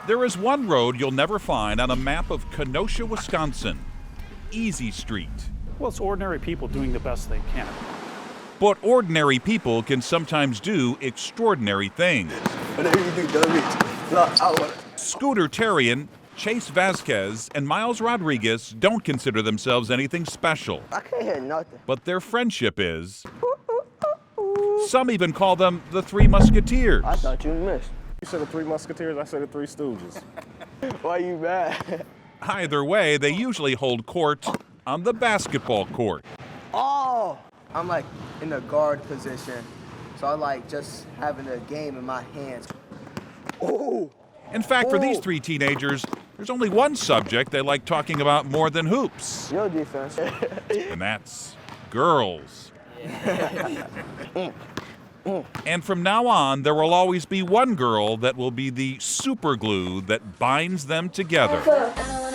There is one road you'll never find on a map of Kenosha, Wisconsin. Easy Street. Well, it's ordinary people doing the best they can. But ordinary people can sometimes do extraordinary things. Whatever you do, don't reach. Scooter Terrian, Chase Vasquez, and Miles Rodriguez don't consider themselves anything special. I can't hear nothing. But their friendship is. Some even call them the Three Musketeers. I thought you missed. You said the Three Musketeers, I said the Three Stooges. Why you mad? Either way, they usually hold court on the basketball court. Oh! I'm like in the guard position, so I like just having the game in my hands. Oh! In fact, for these three teenagers, there's only one subject they like talking about more than hoops. Your defense. And that's girls. And from now on, there will always be one girl that will be the super glue that binds them together.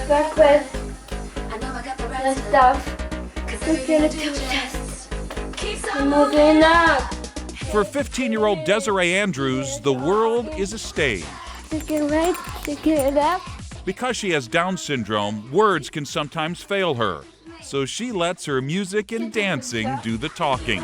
Back with the stuff. We're gonna do this. Moving up. For 15-year-old Desiree Andrews, the world is a stage. Stick it right, stick it up. Because she has Down syndrome, words can sometimes fail her. So she lets her music and dancing do the talking.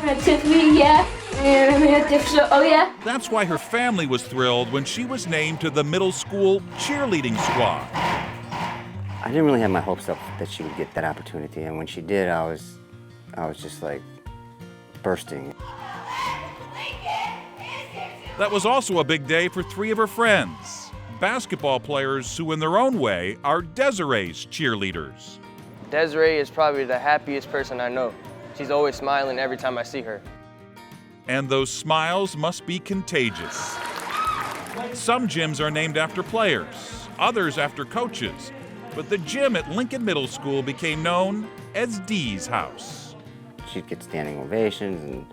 Oh yeah. That's why her family was thrilled when she was named to the middle school cheerleading squad. I didn't really have my hopes up that she would get that opportunity, and when she did, I was just like bursting. That was also a big day for three of her friends, basketball players who in their own way are Desiree's cheerleaders. Desiree is probably the happiest person I know. She's always smiling every time I see her. And those smiles must be contagious. Some gyms are named after players, others after coaches, but the gym at Lincoln Middle School became known as Dee's house. She'd get standing ovations and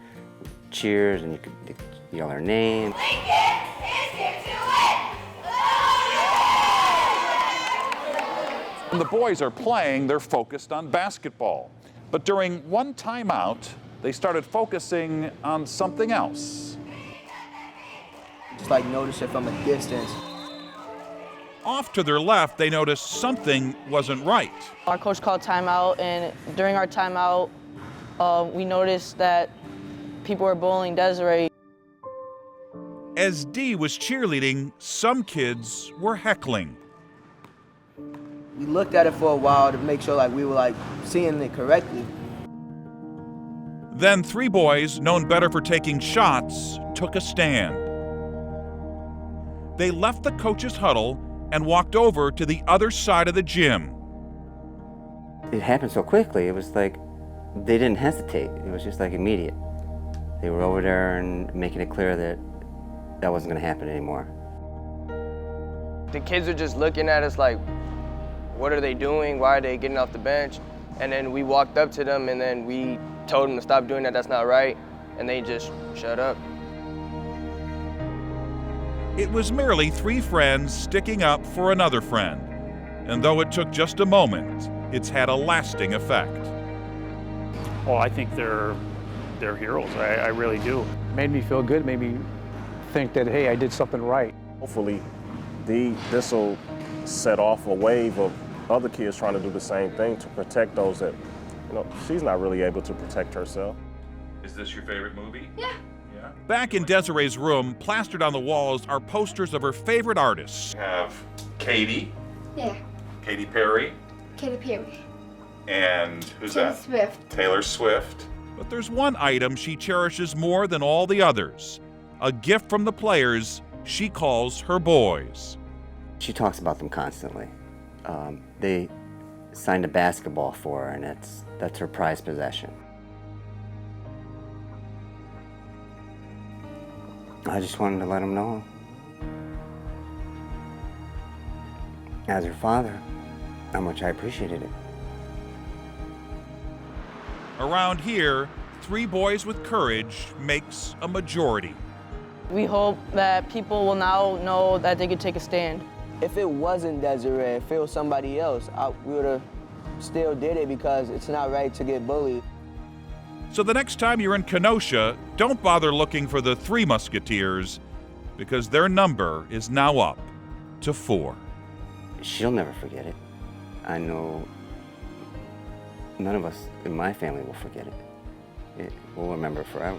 cheers, and you could yell her name. When the boys are playing, they're focused on basketball. But during one timeout, they started focusing on something else. Just like notice it from a distance. Off to their left, they noticed something wasn't right. Our coach called timeout, and during our timeout, we noticed that people were bullying Desiree. As Dee was cheerleading, some kids were heckling. We looked at it for a while to make sure like we were like seeing it correctly. Then three boys, known better for taking shots, took a stand. They left the coach's huddle and walked over to the other side of the gym. It happened so quickly, it was like they didn't hesitate. It was just like immediate. They were over there and making it clear that that wasn't gonna happen anymore. The kids are just looking at us like, what are they doing? Why are they getting off the bench? And then we walked up to them and then we told them to stop doing that, that's not right. And they just shut up. It was merely three friends sticking up for another friend. And though it took just a moment, it's had a lasting effect. Oh, I think they're heroes. I really do. Made me feel good, made me think that, hey, I did something right. Hopefully, this will set off a wave of other kids trying to do the same thing to protect those that, she's not really able to protect herself. Is this your favorite movie? Yeah. Back in Desiree's room, plastered on the walls, are posters of her favorite artists. We have Katy, Yeah. Katy Perry, Katy Perry. and who's Taylor that? Swift. Taylor Swift. But there's one item she cherishes more than all the others, a gift from the players she calls her boys. She talks about them constantly. They signed a basketball for her, and that's her prized possession. I just wanted to let them know, as her father, how much I appreciated it. Around here, three boys with courage makes a majority. We hope that people will now know that they could take a stand. If it wasn't Desiree, if it was somebody else, we would have still did it because it's not right to get bullied. So the next time you're in Kenosha, don't bother looking for the Three Musketeers, because their number is now up to 4. she'll never forget it. I know none of us in my family will forget it. We'll remember it forever.